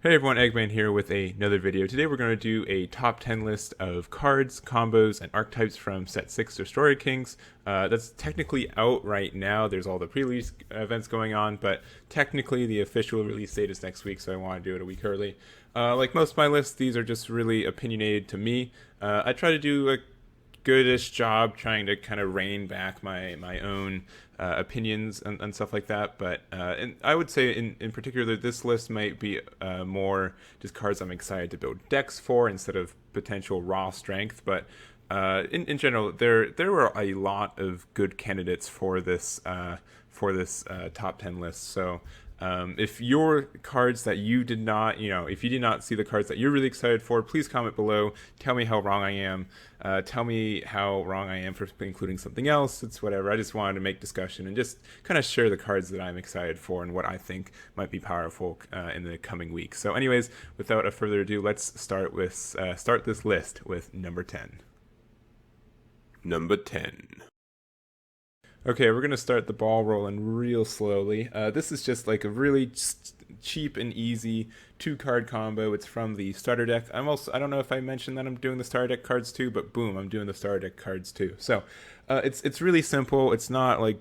Hey everyone, Egman here with another video. Today we're going to do a top 10 list of cards, combos, and archetypes from set 6 Destroyer Kings. That's technically out right now. There's all the pre-release events going on, but technically the official release date is next week, so I want to do it a week early. Like most of my lists, these are just really opinionated to me. I try to do a goodish job trying to kind of rein back my own opinions and stuff like that. But and I would say in particular, this list might be more just cards I'm excited to build decks for instead of potential raw strength. But in general, there were a lot of good candidates for this top 10 list. So if your cards that you did not, if you did not see the cards that you're really excited for, please comment below. Tell me how wrong I am. Tell me how wrong I am for including something else. It's whatever. I just wanted to make discussion and just kind of share the cards that I'm excited for and what I think might be powerful in the coming weeks. So anyways, without a further ado, let's start this list with number 10. Number 10. Okay, we're going to start the ball rolling real slowly. This is just like a really cheap and easy 2-card combo. It's from the starter deck. I don't know if I mentioned that I'm doing the starter deck cards too, but boom, I'm doing the starter deck cards too. So it's really simple. It's not like,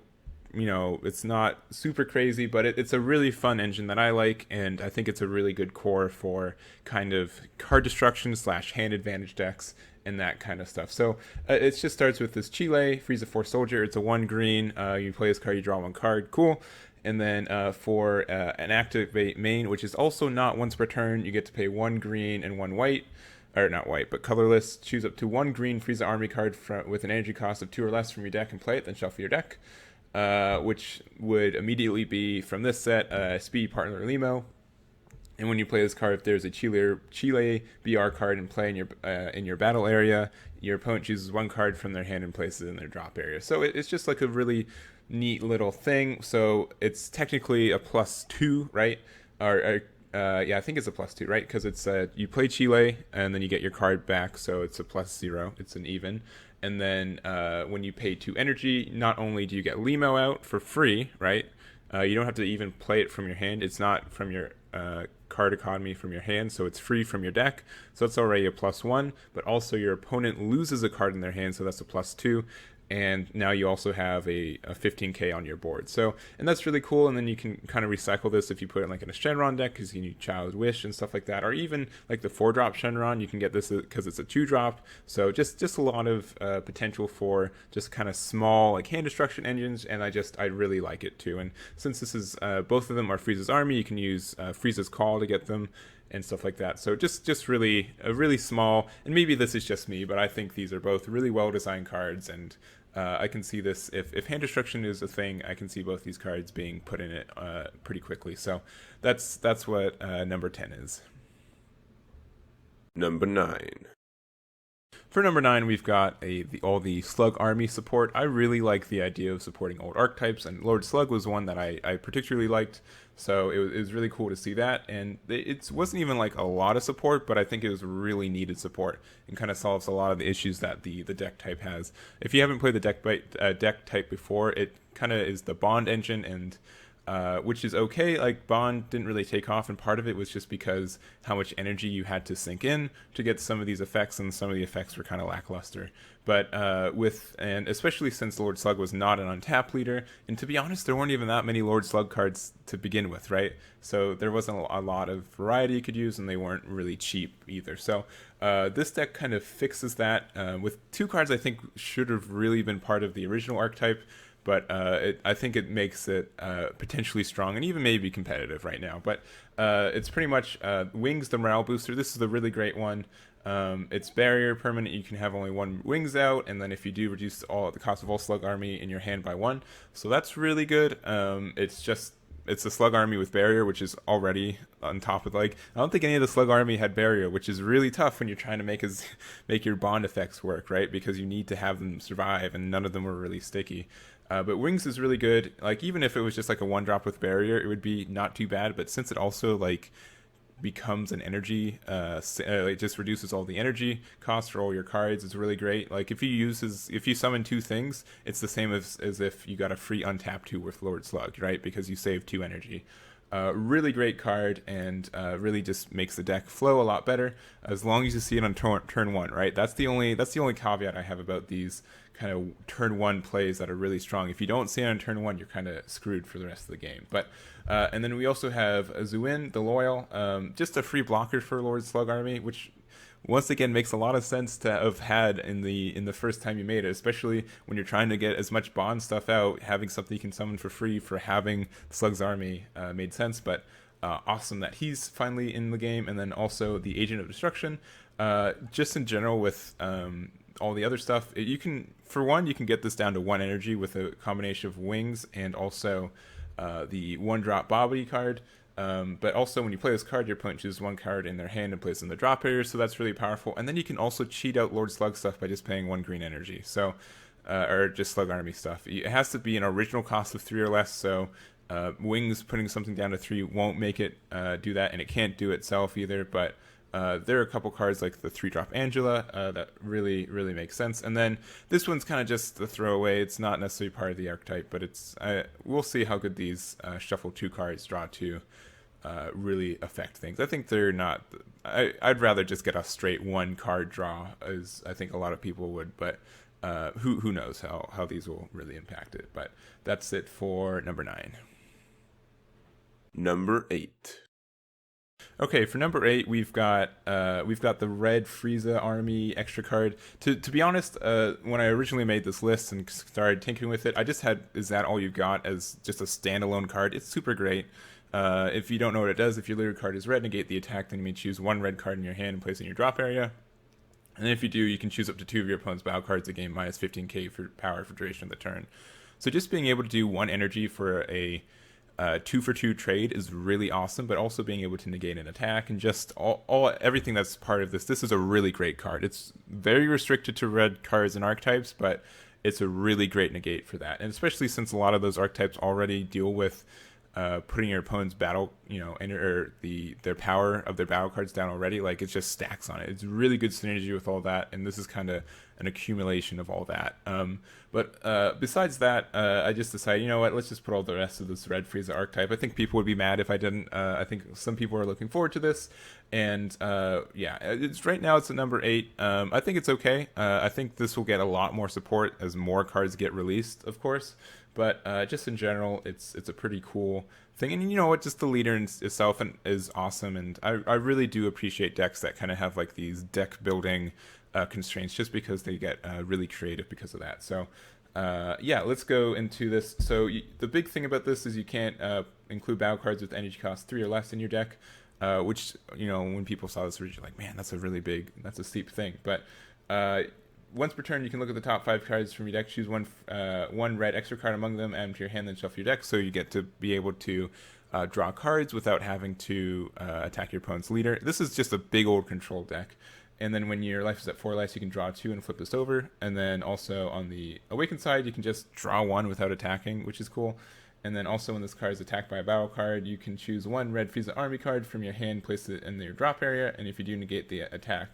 it's not super crazy, but it's a really fun engine that I like, and I think it's a really good core for kind of card destruction / hand advantage decks and that kind of stuff. So it just starts with this Chile, Frieza 4 Soldier. It's a 1 green. You play this card, you draw 1 card. Cool. And then for an activate main, which is also not once per turn, you get to pay 1 green and 1 white. Or not white, but colorless. Choose up to 1 green Frieza army card with an energy cost of 2 or less from your deck and play it, then shuffle your deck. Which would immediately be from this set, Speed Partner Limo. And when you play this card, if there's a Chile BR card in play in your battle area, your opponent chooses 1 card from their hand and places it in their drop area. So it's just like a really neat little thing. So it's technically a +2, right? Yeah, I think it's a +2, right? Because it's you play Chile and then you get your card back, so it's a +0. It's an even. And then when you pay 2 energy, not only do you get Limo out for free, right? You don't have to even play it from your hand. It's not from your card economy from your hand, so it's free from your deck. So it's already a +1, but also your opponent loses a card in their hand, so that's a +2. And now you also have a 15k on your board. So, and that's really cool. And then you can kind of recycle this if you put it like in a Shenron deck, because you need Child Wish and stuff like that. Or even like the 4-drop Shenron, you can get this because it's a 2-drop. So just a lot of potential for just kind of small like hand destruction engines. And I really like it too. And since this is both of them are Frieza's Army, you can use Frieza's Call to get them and stuff like that. So just really small, and maybe this is just me, but I think these are both really well designed cards, and I can see this, if hand destruction is a thing, I can see both these cards being put in it pretty quickly. So that's what number 10 is. Number 9. For number 9, we've got all the Slug Army support. I really like the idea of supporting old archetypes, and Lord Slug was one that I particularly liked. So it was really cool to see that, and it wasn't even like a lot of support, but I think it was really needed support and kind of solves a lot of the issues that the deck type has. If you haven't played the deck type before, it kind of is the Bond engine, and which is okay. Like Bond didn't really take off, and part of it was just because how much energy you had to sink in to get some of these effects, and some of the effects were kind of lackluster. But and especially since Lord Slug was not an untap leader, and to be honest, there weren't even that many Lord Slug cards to begin with, right? So there wasn't a lot of variety you could use, and they weren't really cheap either. So this deck kind of fixes that with 2 cards I think should have really been part of the original archetype. But I think it makes it potentially strong and even maybe competitive right now. But it's pretty much Wings, the morale booster. This is the really great one. It's barrier permanent. You can have only 1 Wings out, and then if you do, reduce the cost of all Slug Army in your hand by 1. So that's really good. It's a Slug Army with barrier, which is already on top of, like, I don't think any of the Slug Army had barrier, which is really tough when you're trying to make your bond effects work, right? Because you need to have them survive, and none of them were really sticky. But Wings is really good. Like, even if it was just like a 1-drop with barrier, it would be not too bad. But since it also like becomes an energy, it just reduces all the energy costs for all your cards. It's really great. Like if you summon 2 things, it's the same as if you got a free untap 2 with Lord Slug, right? Because you save 2 energy. Really great card, and really just makes the deck flow a lot better as long as you see it on turn one, right? That's the only caveat I have about these kind of turn one plays that are really strong. If you don't see it on turn one, you're kind of screwed for the rest of the game. But and then we also have Azuin, the Loyal, just a free blocker for Lord Slug Army, which once again makes a lot of sense to have had in the first time you made it, especially when you're trying to get as much bond stuff out. Having something you can summon for free for having Slug's Army made sense. But awesome that he's finally in the game. And then also the Agent of Destruction, just in general with all the other stuff, you can get this down to 1 energy with a combination of wings and also the 1-drop Bobby card. But also when you play this card, your opponent chooses 1 card in their hand and plays in the drop area, so that's really powerful. And then you can also cheat out Lord Slug stuff by just paying 1 green energy, so or just Slug Army stuff. It has to be an original cost of 3 or less, so Wings putting something down to 3 won't make it do that, and it can't do itself either. But there are a couple cards like the 3-drop Angela that really makes sense. And then this one's kind of just a throwaway. It's not necessarily part of the archetype, but it's we'll see how good these shuffle 2 cards, draw 2 really affect things. I think they're not. I'd rather just get a straight 1 card draw, as I think a lot of people would. But who knows how these will really impact it. But that's it for number 9. Number 8. Okay, for number 8, we've got the red Frieza Army extra card. To be honest, when I originally made this list and started tinkering with it, I just had "Is that all you've got?" as just a standalone card. It's super great. If you don't know what it does, if your leader card is red, negate the attack, then you may choose 1 red card in your hand and place it in your drop area. And if you do, you can choose up to 2 of your opponent's battle cards a game minus 15k for power for duration of the turn. So just being able to do 1 energy for a 2-for-2 trade is really awesome, but also being able to negate an attack and just everything that's part of this. This is a really great card. It's very restricted to red cards and archetypes, but it's a really great negate for that. And especially since a lot of those archetypes already deal with putting your opponent's battle, their power of their battle cards down already, like it just stacks on it. It's really good synergy with all that, and this is kind of an accumulation of all that. But besides that, I just decided, you know what, let's just put all the rest of this red Frieza archetype. I think people would be mad if I didn't. I think some people are looking forward to this, and it's right now it's at number 8. I think it's okay. I think this will get a lot more support as more cards get released, of course. But just in general, it's a pretty cool thing. And you know what, just the leader itself is awesome. And I really do appreciate decks that kind of have like these deck building constraints, just because they get really creative because of that. So let's go into this. So the big thing about this is you can't include battle cards with energy cost 3 or less in your deck, which, when people saw this, they're like, man, that's a steep thing. But once per turn, you can look at the top 5 cards from your deck, choose one red extra card among them, add them to your hand, then shuffle your deck. So you get to be able to draw cards without having to attack your opponent's leader. This is just a big old control deck. And then when your life is at 4 lives, you can draw 2 and flip this over. And then also on the Awakened side, you can just draw 1 without attacking, which is cool. And then also when this card is attacked by a battle card, you can choose 1 red Frieza Army card from your hand, place it in your drop area, and if you do, negate the attack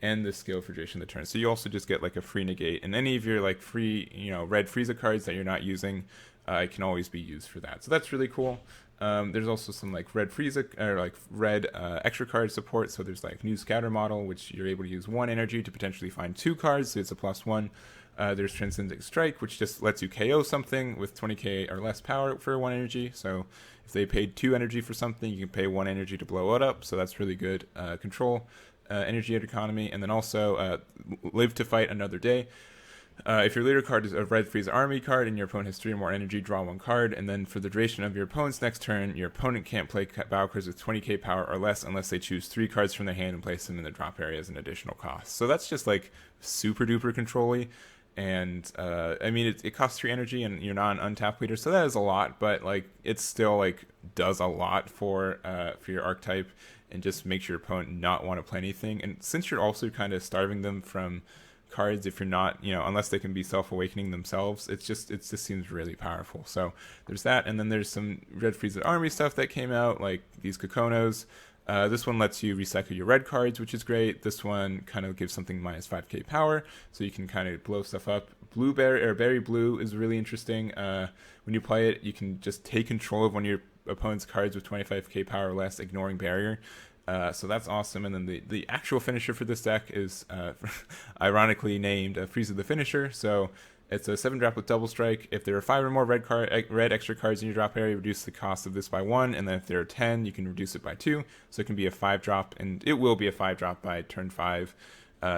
and the skill for duration of the turn. So you also just get like a free negate, and any of your like free red Frieza cards that you're not using can always be used for that. So that's really cool. There's also some like red Frieza or like red extra card support. So there's like new scatter model, which you're able to use 1 energy to potentially find 2 cards, so it's a +1. There's Transcendent Strike, which just lets you KO something with 20k or less power for 1 energy. So if they paid 2 energy for something, you can pay 1 energy to blow it up. So that's really good control. Energy economy. And then also live to fight another day. If your leader card is a red Frieza Army card and your opponent has 3 or more energy, draw 1 card. And then for the duration of your opponent's next turn, your opponent can't play battle cards with 20k power or less unless they choose 3 cards from their hand and place them in the drop area as an additional cost. So that's just like super duper control-y. And it costs 3 energy and you're not an untapped leader, so that is a lot, but like it still like does a lot for your archetype and just makes your opponent not want to play anything. And since you're also kind of starving them from cards, if you're not, unless they can be self-awakening themselves, it just seems really powerful. So there's that, and then there's some red Frieza Army stuff that came out, like these Kokonos. This one lets you recycle your red cards, which is great. This one kind of gives something minus 5k power, so you can kind of blow stuff up. Blueberry or Berry Blue is really interesting. When you play it, you can just take control of one of your opponent's cards with 25k power or less, ignoring barrier. So that's awesome. And then the actual finisher for this deck is ironically named Frieza the Finisher. So it's a 7-drop with double strike. If there are 5 or more red extra cards in your drop area, reduce the cost of this by 1. And then if there are 10, you can reduce it by 2. So it can be a 5-drop, and it will be a 5-drop by turn 5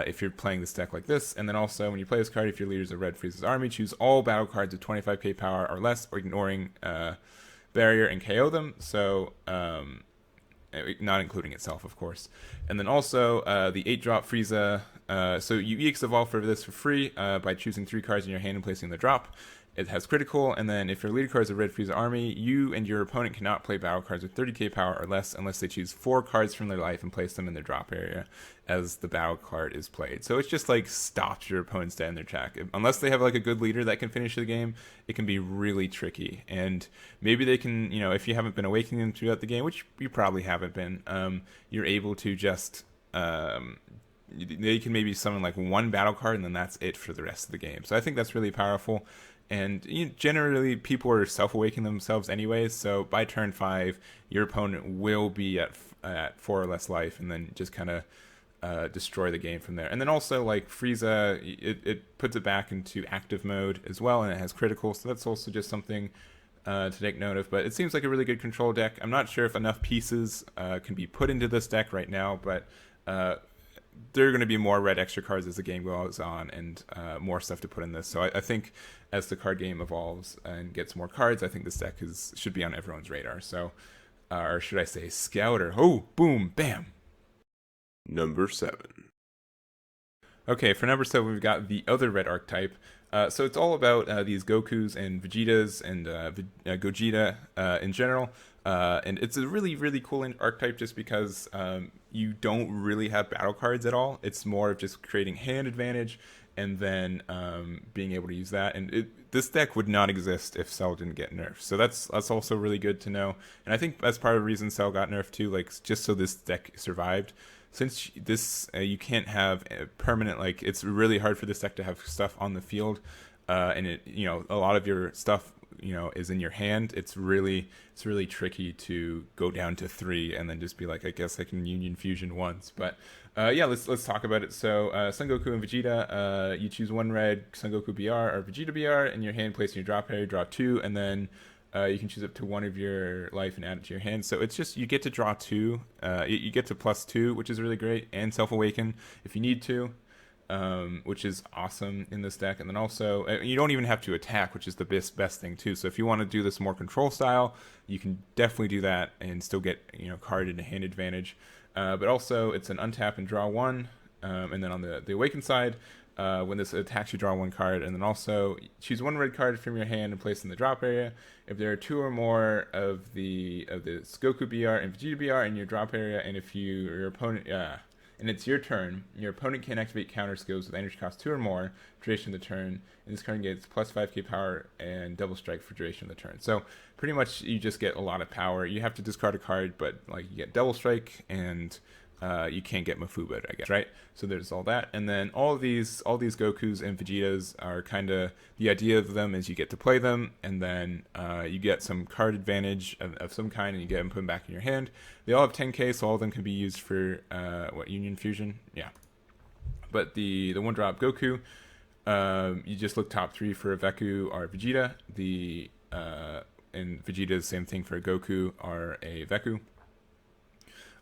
if you're playing this deck like this. And then also, when you play this card, if your leader is a red Frieza's army, choose all battle cards with 25k power or less, or ignoring barrier, and KO them. So not including itself, of course. And then also the 8-drop Frieza. So you EX Evolve for this for free by choosing 3 cards in your hand and placing the drop. It has critical, and then if your leader card is a red Frieza army, you and your opponent cannot play battle cards with 30k power or less unless they choose 4 cards from their life and place them in their drop area as the battle card is played. So it's just like stops your opponent's dead in their track. Unless they have like a good leader that can finish the game, it can be really tricky. And maybe they can, you know, if you haven't been awakening them throughout the game, which you probably haven't been, you're able to just they can maybe summon like 1 battle card, and then that's it for the rest of the game. So I think that's really powerful. And generally, people are self-awakening themselves anyways, so by turn 5, your opponent will be at 4 or less life, and then just kind of destroy the game from there. And then also, like, Frieza, it puts it back into active mode as well, and it has critical, so that's also just something to take note of. But it seems like a really good control deck. I'm not sure if enough pieces can be put into this deck right now, but there are going to be more red extra cards as the game goes on, and more stuff to put in this. So I think as the card game evolves and gets more cards, I think this deck should be on everyone's radar. So, or should I say Scouter? Oh, boom, bam. Number 7. Okay, for number 7, we've got the other red archetype. So it's all about these Gokus and Vegetas and Gogeta in general. And it's a really, really cool archetype just because you don't really have battle cards at all. It's more of just creating hand advantage and then being able to use that. And this deck would not exist if Cell didn't get nerfed. So that's also really good to know. And I think that's part of the reason Cell got nerfed too, like just so this deck survived. Since this, you can't have a permanent, like, it's really hard for this deck to have stuff on the field, and it, you know, a lot of your stuff, you know, is in your hand. It's really tricky to go down to 3 and then just be like, I guess I can Union Fusion once. But yeah, let's talk about it. So Son Goku and Vegeta, you choose 1 red Son Goku BR or Vegeta BR in your hand, place in your drop area, draw 2, and then you can choose up to 1 of your life and add it to your hand. So it's just, you get to draw 2. You get to +2, which is really great, and self-awaken if you need to, which is awesome in this deck. And then also, you don't even have to attack, which is the best thing too. So if you want to do this more control style, you can definitely do that and still get, you know, card and hand advantage. But also, it's an untap and draw 1. And then on the awaken side, when this attacks, you draw 1 card, and then also choose 1 red card from your hand and place in the drop area. If there are 2 or more of the Goku BR and Vegeta BR in your drop area, and if your opponent and it's your turn, your opponent can activate counter skills with energy cost 2 or more duration of the turn, and this card gets +5k power and double strike for duration of the turn. So pretty much you just get a lot of power. You have to discard a card, but like you get double strike, and you can't get Mafuba, I guess, right? So there's all that, and then all these Gokus and Vegetas are kind of, the idea of them is you get to play them, and then you get some card advantage of some kind, and you get them put them back in your hand. They all have 10k, so all of them can be used for Union Fusion, yeah. But the 1-drop Goku, you just look top 3 for a Veku or Vegeta. And Vegeta is the same thing for a Goku or a Veku.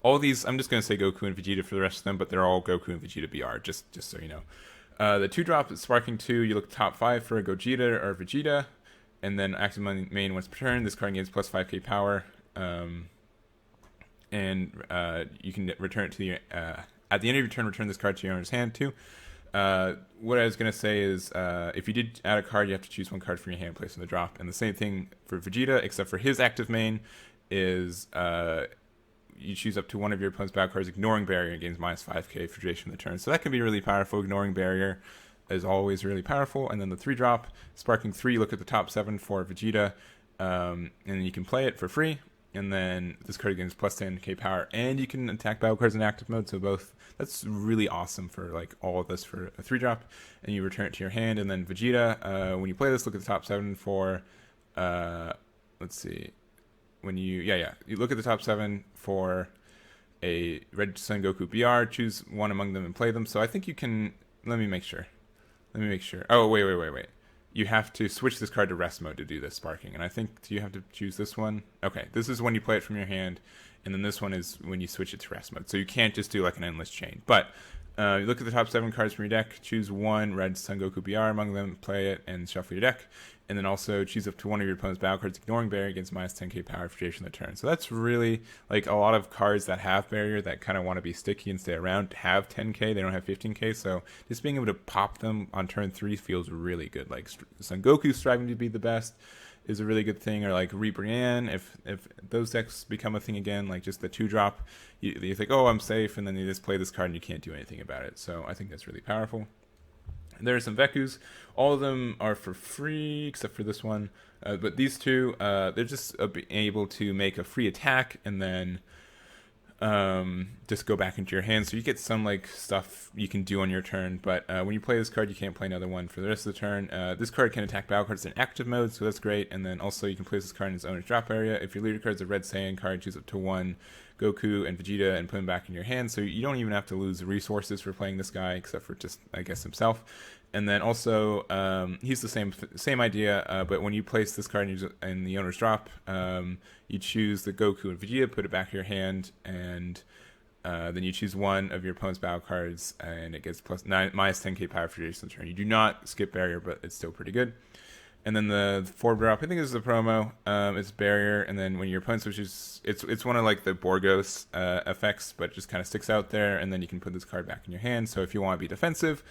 All these, I'm just going to say Goku and Vegeta for the rest of them, but they're all Goku and Vegeta BR, just so you know. The 2-drop is Sparking 2, you look top 5 for a Gogeta or Vegeta, and then active main once per turn. This card gains +5k power, and you can return it to the, at the end of your turn, return this card to your owner's hand too. What I was going to say is, if you did add a card, you have to choose 1 card from your hand and place in the drop. And the same thing for Vegeta, except for his active main is, you choose up to 1 of your opponent's battle cards, ignoring barrier, and gains -5k for duration of the turn. So that can be really powerful. Ignoring barrier is always really powerful. And then the 3-drop, Sparking 3, look at the top 7 for Vegeta, and you can play it for free. And then this card gains +10k power, and you can attack battle cards in active mode. So both, that's really awesome for like all of this for a 3-drop. And you return it to your hand. And then Vegeta, when you play this, look at the top 7 for, let's see. when you you look at the top 7 for a Red Son Goku BR, choose one among them and play them. So I think you can. Let me make sure. Oh, wait. You have to switch this card to rest mode to do this sparking. And I think you have to choose this one. Okay, this is when you play it from your hand. And then this one is when you switch it to rest mode. So you can't just do like an endless chain. But you look at the top 7 cards from your deck, choose one Red Son Goku BR among them, play it, and shuffle your deck. And then also choose up to one of your opponent's battle cards, ignoring barrier against minus 10k power for duration of the turn. So that's really like a lot of cards that have barrier that kind of want to be sticky and stay around have 10k. They don't have 15k. So just being able to pop them on turn 3 feels really good. Like Son Goku striving to be the best is a really good thing, or like Rebrian, if those decks become a thing again, like just the 2-drop, you think, oh, I'm safe, and then you just play this card and you can't do anything about it. So I think that's really powerful. And there are some Vekus. All of them are for free except for this one, but these two, they're just able to make a free attack and then just go back into your hand. So you get some like stuff you can do on your turn, but when you play this card, you can't play another one for the rest of the turn. This card can attack battle cards in active mode, so that's great. And then also you can place this card in its owner's drop area. If your leader card is a Red Saiyan card, choose up to one Goku and Vegeta and put them back in your hand. So you don't even have to lose resources for playing this guy, except for just, I guess, himself. And then also, he's the same idea, but when you place this card in the owner's drop, you choose the Goku and Vegeta, put it back in your hand, and then you choose one of your opponent's battle cards, and it gets minus 10k power for duration of the turn. You do not skip barrier, but it's still pretty good. And then the 4-drop, I think this is a promo. It's barrier, and then when your opponent switches, it's one of like the Borgos effects, but it just kind of sticks out there, and then you can put this card back in your hand. So if you want to be defensive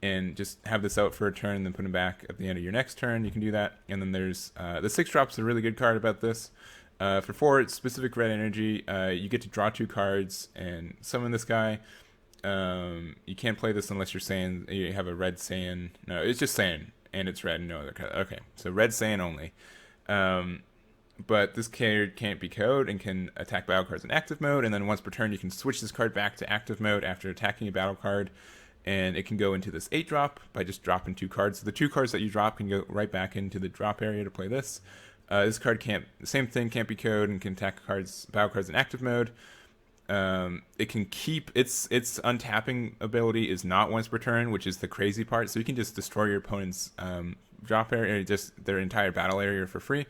and just have this out for a turn, then put it back at the end of your next turn, you can do that. And then there's the 6-drop's a really good card about this. For 4, it's specific red energy. You get to draw 2 cards and summon this guy. You can't play this unless you're saying you have a Red Saiyan. No, it's just Saiyan. And it's red, no other color. Okay, so Red Saiyan only. But this card can't be KO'd and can attack battle cards in active mode. And then once per turn, you can switch this card back to active mode after attacking a battle card. And it can go into this 8-drop by just dropping 2 cards. So the 2 cards that you drop can go right back into the drop area to play this. This card can't be KO'd and can attack battle cards in active mode. It can keep its untapping ability is not once per turn, which is the crazy part. So you can just destroy your opponent's drop area, just their entire battle area for free.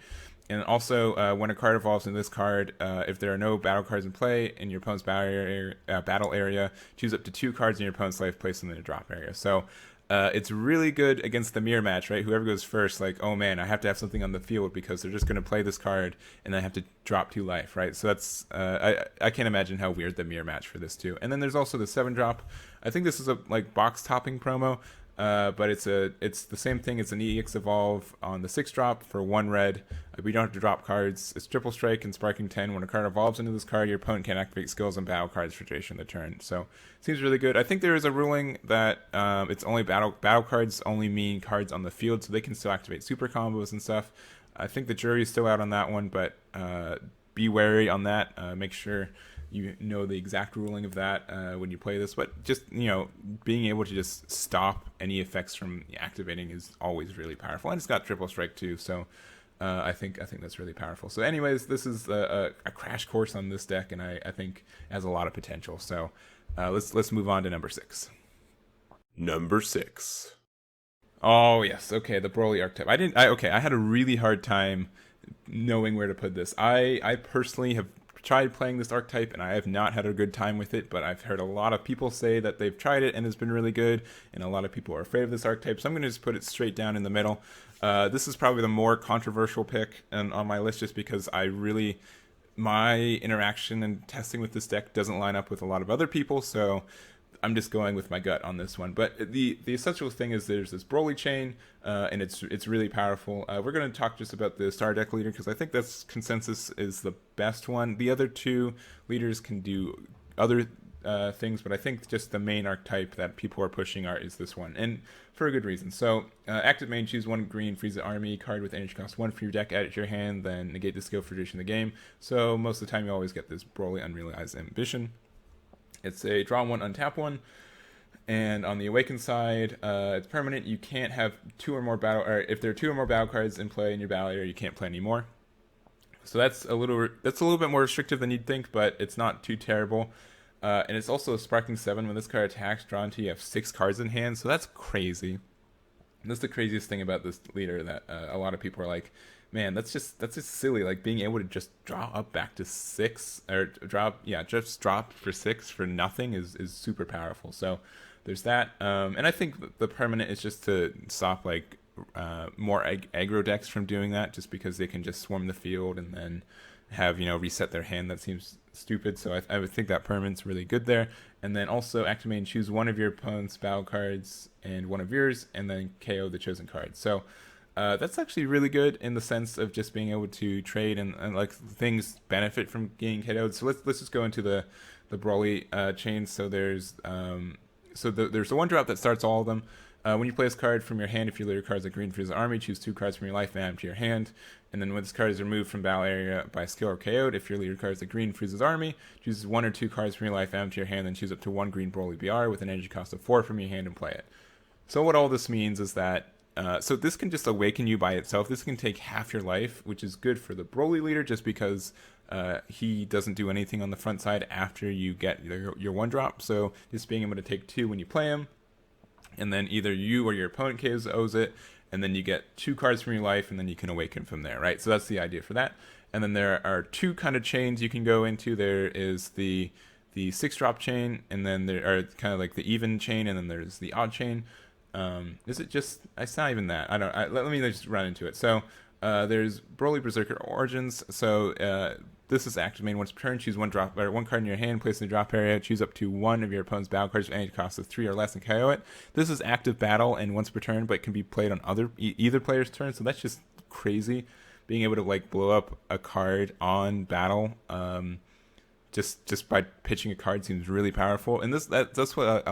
And also, when a card evolves in this card, if there are no battle cards in play in your opponent's battle area, choose up to 2 cards in your opponent's life, place them in a drop area. So it's really good against the mirror match, right? Whoever goes first, like, oh man, I have to have something on the field because they're just going to play this card and I have to drop 2 life, right? So that's, I can't imagine how weird the mirror match for this too. And then there's also the 7-drop. I think this is a like box topping promo, but it's the same thing. It's an EX Evolve on the 6-drop for 1 red. We don't have to drop cards. It's triple strike and sparking 10. When a card evolves into this card, your opponent can activate skills and battle cards for duration of the turn. So it seems really good. I think there is a ruling that it's only battle cards only mean cards on the field, so they can still activate super combos and stuff. I think the jury is still out on that one, but be wary on that. Make sure you know the exact ruling of that when you play this. But just, being able to just stop any effects from activating is always really powerful. And it's got triple strike too, so I think that's really powerful. So anyways, this is a crash course on this deck, and I think it has a lot of potential. So let's move on to number 6. Number 6. Oh yes, okay, the Broly archetype. I had a really hard time knowing where to put this. I personally have tried playing this archetype and I have not had a good time with it, but I've heard a lot of people say that they've tried it and it's been really good, and a lot of people are afraid of this archetype, so I'm going to just put it straight down in the middle. This is probably the more controversial pick on my list, just because my interaction and testing with this deck doesn't line up with a lot of other people, so I'm just going with my gut on this one. But the essential thing is there's this Broly chain, and it's really powerful. We're going to talk just about the Star Deck leader, because I think that's consensus is the best one. The other 2 leaders can do other things, but I think just the main archetype that people are pushing is this one, and for a good reason. So active main, choose 1 green Frieza army card with energy cost 1 for your deck, add it to your hand, then negate the skill for duration of the game. So most of the time you always get this Broly Unrealized Ambition. It's a draw 1, untap 1, and on the Awakened side, it's permanent. You can't have 2 or more if there are 2 or more battle cards in play in your battle area, you can't play anymore. So that's a little bit more restrictive than you'd think, but it's not too terrible. And it's also a Sparking 7. When this card attacks, draw until you have 6 cards in hand, so that's crazy. And that's the craziest thing about this leader, that a lot of people are like, man, that's just silly. Like, being able to just draw up back to 6, or just drop for 6 for nothing is super powerful. So there's that. And I think the permanent is just to stop like more aggro decks from doing that, just because they can just swarm the field and then have reset their hand. That seems stupid. So I would think that permanent's really good there. And then also activate and choose one of your opponent's battle cards and one of yours, and then KO the chosen card. So that's actually really good in the sense of just being able to trade and like things benefit from getting KO'd. So let's just go into the Broly chain. So there's there's the one drop that starts all of them. When you play this card from your hand, if your leader card is a green for his army, choose 2 cards from your life and add them to your hand. And then when this card is removed from battle area by skill or KO'd, if your leader card is a green for his army, choose 1 or 2 cards from your life, add them to your hand, then choose up to 1 green Broly BR with an energy cost of 4 from your hand and play it. So what all this means is that so this can just awaken you by itself. This can take half your life, which is good for the Broly leader, just because he doesn't do anything on the front side after you get your 1-drop. So just being able to take 2 when you play him, and then either you or your opponent KOs it, and then you get 2 cards from your life, and then you can awaken from there, right? So that's the idea for that. And then there are 2 kind of chains you can go into. There is the 6-drop chain, and then there are kind of like the even chain, and then there's the odd chain. Is it just? It's not even that. Let me just run into it. So there's Broly Berserker Origins. So this is activated once per turn. Choose 1 card in your hand, place in the drop area. Choose up to 1 of your opponent's battle cards with any cost of 3 or less and KO it. This is active battle and once per turn, but can be played on either player's turn. So that's just crazy. Being able to like blow up a card on battle, just by pitching a card seems really powerful. And that's what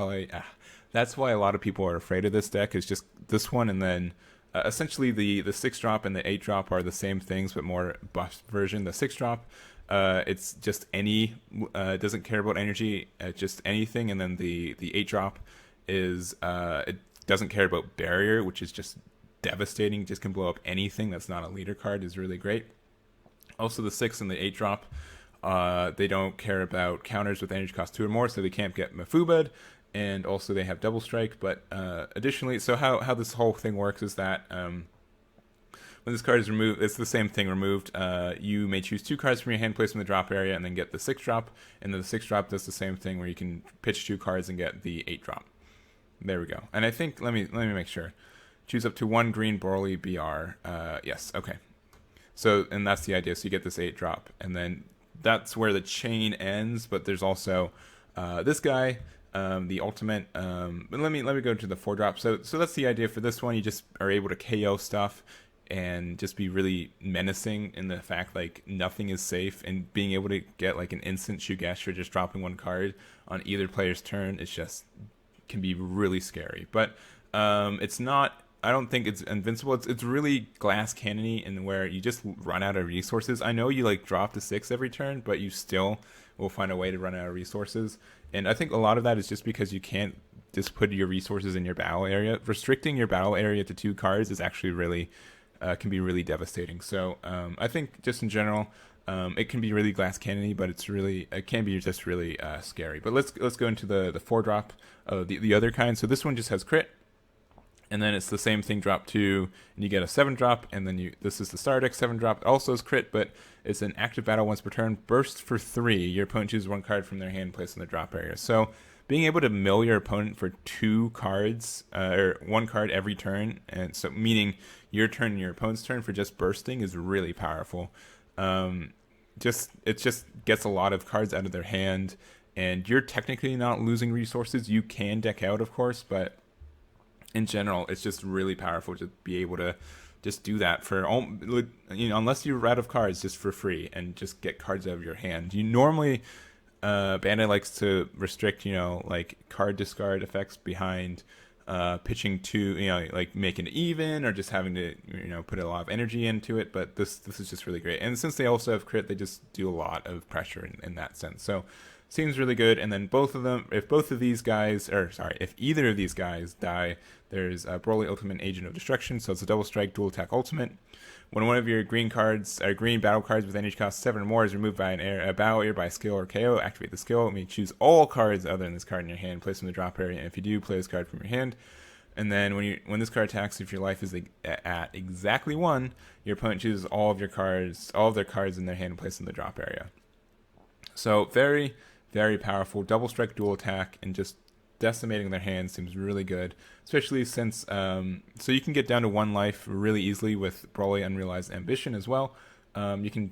that's why a lot of people are afraid of this deck. Is just this one, and then essentially the 6-drop and the 8-drop are the same things but more buffed version. The 6-drop, it's just doesn't care about energy, just anything. And then the 8-drop is it doesn't care about barrier, which is just devastating. Just can blow up anything that's not a leader card. Is really great. Also the 6 and the 8-drop, they don't care about counters with energy cost 2 or more, so they can't get Mafubed. And also they have double strike. But additionally, so how this whole thing works is that when this card is removed, it's the same thing removed. You may choose 2 cards from your hand, place them in the drop area, and then get the 6-drop. And then the 6-drop does the same thing, where you can pitch 2 cards and get the 8-drop. There we go. And I think let me make sure. Choose up to 1 green Broly BR. Yes, okay. So, and that's the idea. So you get this 8-drop, and then that's where the chain ends. But there's also this guy. The ultimate, but let me go to the 4-drop. So that's the idea for this one. You just are able to KO stuff and just be really menacing in the fact like nothing is safe, and being able to get like an instant Shugesh or just dropping 1 card on either player's turn is just can be really scary. But it's not. I don't think it's invincible. It's really glass cannony, in where you just run out of resources. I know you like drop to 6 every turn, but you still will find a way to run out of resources. And I think a lot of that is just because you can't just put your resources in your battle area. Restricting your battle area to 2 cards is actually really can be really devastating. So I think just in general, it can be really glass cannony, but it can be just really scary. But let's go into the 4-drop, the other kind. So this one just has crit. And then it's the same thing, drop 2, and you get a 7-drop, and then this is the Star Deck 7-drop. It also is crit, but it's an active battle once per turn. Burst for 3. Your opponent chooses 1 card from their hand, placed in the drop area. So being able to mill your opponent for 2 cards, or 1 card every turn, and so meaning your turn and your opponent's turn for just bursting, is really powerful. It just gets a lot of cards out of their hand, and you're technically not losing resources. You can deck out, of course, but in general, it's just really powerful to be able to just do that for, unless you're out of cards, just for free, and just get cards out of your hand. You normally, Bandai likes to restrict, like card discard effects behind pitching 2, like making it even, or just having to, put a lot of energy into it. But this is just really great. And since they also have crit, they just do a lot of pressure in that sense. So seems really good. And then both of them, if both of these guys, or sorry, if either of these guys die, there's a Broly Ultimate Agent of Destruction, so it's a double strike, dual attack ultimate. When one of your green cards, or green battle cards with energy cost 7 or more is removed by a battle area by skill or KO, activate the skill. You choose all cards other than this card in your hand, place them in the drop area, and if you do, play this card from your hand. And then when this card attacks, if your life is at exactly 1, your opponent chooses all of their cards in their hand and places them in the drop area. So very, very powerful. Double strike, dual attack, and just decimating their hand seems really good, especially since so you can get down to 1 life really easily with Broly Unrealized Ambition as well. You can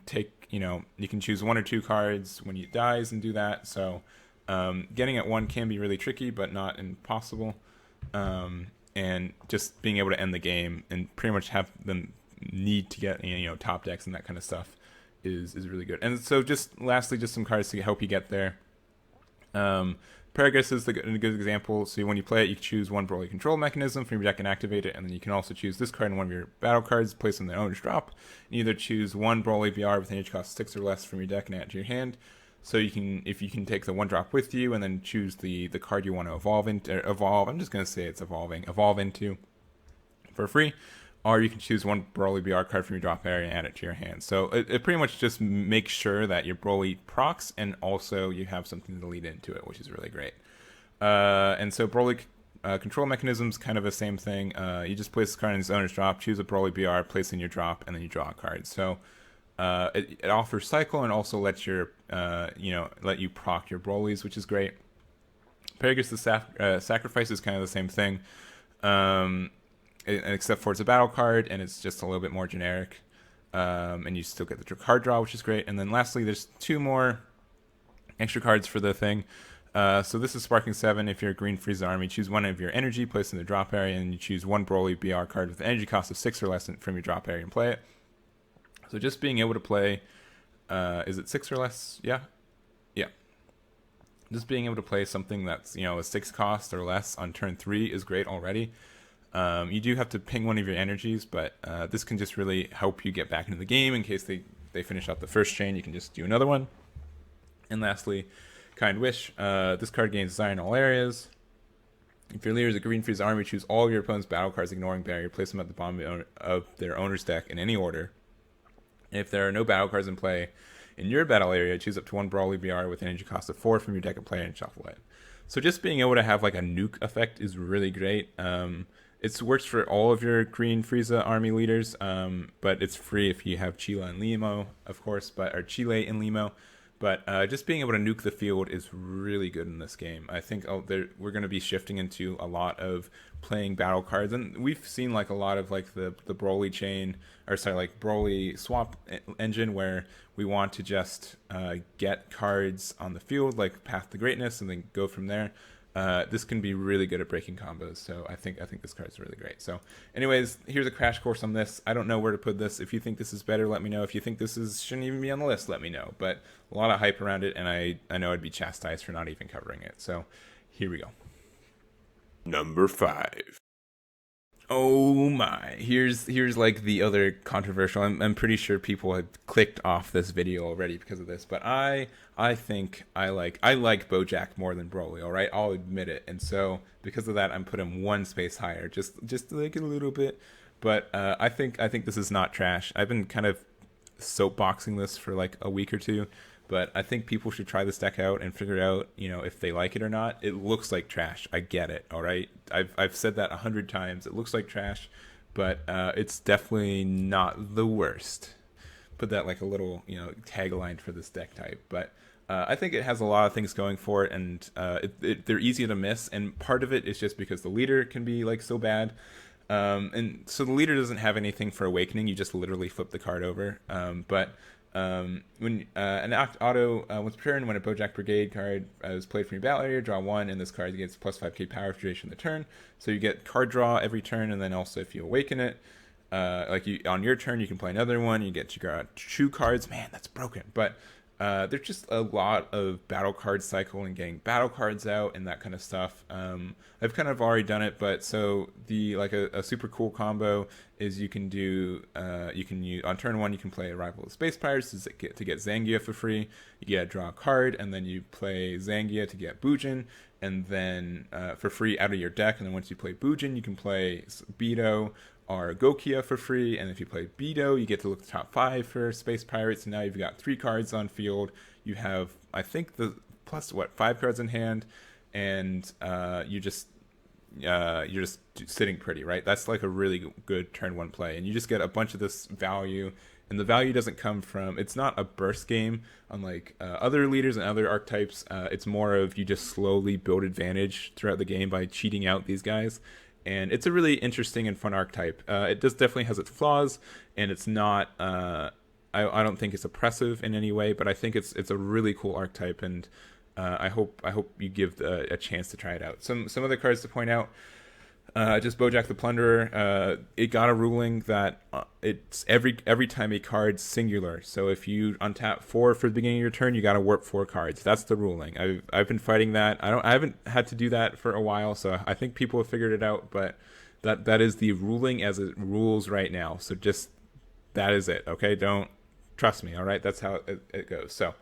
you can choose 1 or 2 cards when it dies and do that. So getting at 1 can be really tricky, but not impossible. And just being able to end the game and pretty much have them need to get top decks and that kind of stuff is really good. And so just lastly, just some cards to help you get there. Paragus is a good example. So when you play it, you can choose 1 Broly control mechanism from your deck and activate it, and then you can also choose this card in one of your battle cards, place in the owner's drop, and either choose 1 Broly BR with an energy cost 6 or less from your deck and add it to your hand. So you can take the 1 drop with you, and then choose the card you want to evolve. I'm just gonna say it's evolve into for free. Or you can choose 1 Broly BR card from your drop area and add it to your hand. So it pretty much just makes sure that your Broly procs and also you have something to lead into it, which is really great. And so Broly control mechanisms, kind of the same thing. You just place this card in its owner's drop, choose a Broly BR, place in your drop, and then you draw a card. So it offers cycle and also lets let you proc your Brolys, which is great. Paragus the Sacrifice is kind of the same thing. Except for it's a battle card and it's just a little bit more generic, and you still get the card draw, which is great. And then lastly, there's 2 more extra cards for the thing. So this is Sparking 7. If you're a green Frieza army, choose 1 of your energy, place in the drop area, and you choose 1 Broly BR card with an energy cost of 6 or less from your drop area and play it. So just being able to play, is it 6 or less? Yeah. Just being able to play something that's a 6 cost or less on turn 3 is great already. You do have to ping 1 of your energies, but this can just really help you get back into the game in case they finish out the first chain. You can just do another one. And lastly, Kind Wish. This card gains desire in all areas. If your leader is a green Frieza army, choose all of your opponent's battle cards ignoring barrier, place them at the bottom of their owner's deck in any order. If there are no battle cards in play in your battle area, choose up to 1 Broly BR with an energy cost of 4 from your deck of play and shuffle it. So just being able to have like a nuke effect is really great. It works for all of your green Frieza army leaders, but it's free if you have Chile and Limo, of course, or Chile and Limo. But just being able to nuke the field is really good in this game. I think we're going to be shifting into a lot of playing battle cards, and we've seen like a lot of like the Broly chain, Broly swap engine, where we want to just get cards on the field, like Path to Greatness, and then go from there. This can be really good at breaking combos, so I think this card's really great. So anyways, here's a crash course on this. I don't know where to put this. If you think this is better, let me know. If you think this shouldn't even be on the list, let me know. But a lot of hype around it, and I know I'd be chastised for not even covering it. So here we go. Number 5. Oh my, here's like the other controversial. I'm pretty sure people had clicked off this video already because of this, but I think I like BoJack more than Broly, all right? I'll admit it. And so because of that, I'm putting him 1 space higher, just like a little bit. But I think this is not trash. I've been kind of soapboxing this for like a week or 2. But I think people should try this deck out and figure out, if they like it or not. It looks like trash. I get it, all right? I've said that 100 times. It looks like trash, but it's definitely not the worst. Put that like a little, tagline for this deck type. But I think it has a lot of things going for it, and they're easy to miss. And part of it is just because the leader can be like so bad. And so the leader doesn't have anything for Awakening. You just literally flip the card over. When an auto once returned, when a BoJack Brigade card is played from your battle area, draw 1, and this card gets plus 5k power for duration of the turn. So you get card draw every turn, and then also if you awaken it, on your turn you can play another one. You get 2 cards. Man, that's broken. But There's just a lot of battle card cycle and getting battle cards out and that kind of stuff. I've kind of already done it, but so the like a super cool combo is you can do you can use on turn one you can play Arrival of Space Pirates to get Zangia for free. You get draw a card and then you play Zangia to get Bujin and then for free out of your deck. And then once you play Bujin, you can play Beto or Gokia for free, and if you play Beto, you get to look at the top 5 for Space Pirates. And now you've got 3 cards on field. You have, I think, the plus 5 cards in hand, and you're just sitting pretty, right? That's like a really good turn 1 play, and you just get a bunch of this value. And the value doesn't come from, it's not a burst game unlike other leaders and other archetypes. It's more of you just slowly build advantage throughout the game by cheating out these guys. And it's a really interesting and fun archetype. It definitely has its flaws, and it's not. I don't think it's oppressive in any way, but I think it's a really cool archetype, and I hope you give a chance to try it out. Some other cards to point out. Just Bojack the Plunderer. It got a ruling that it's every time a card's singular. So if you untap 4 for the beginning of your turn, you got to warp 4 cards. That's the ruling. I've been fighting that. I haven't had to do that for a while, so I think people have figured it out. But that is the ruling as it rules right now. So just that is it. Okay, don't trust me. All right, that's how it goes. So.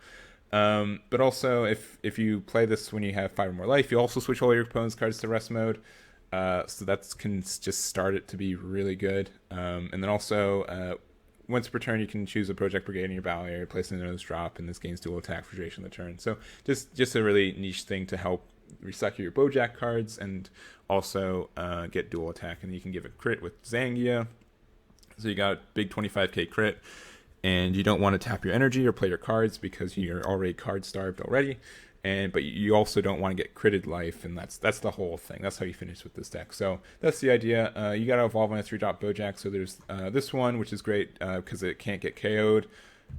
But also, if you play this when you have 5 or more life, you also switch all your opponent's cards to rest mode. So that can just start it to be really good. And then also, once per turn, you can choose a Project Brigade in your battle area, place it in this drop, and this gains dual attack for duration of the turn. So just a really niche thing to help recycle your Bojack cards and also get dual attack. And you can give a crit with Zangia. So you got a big 25k crit. And you don't want to tap your energy or play your cards because you're already card starved already. But you also don't want to get critted life, and that's the whole thing. That's how you finish with this deck. So that's the idea. You got to evolve on a 3-drop Bojack. So there's this one, which is great because it can't get KO'd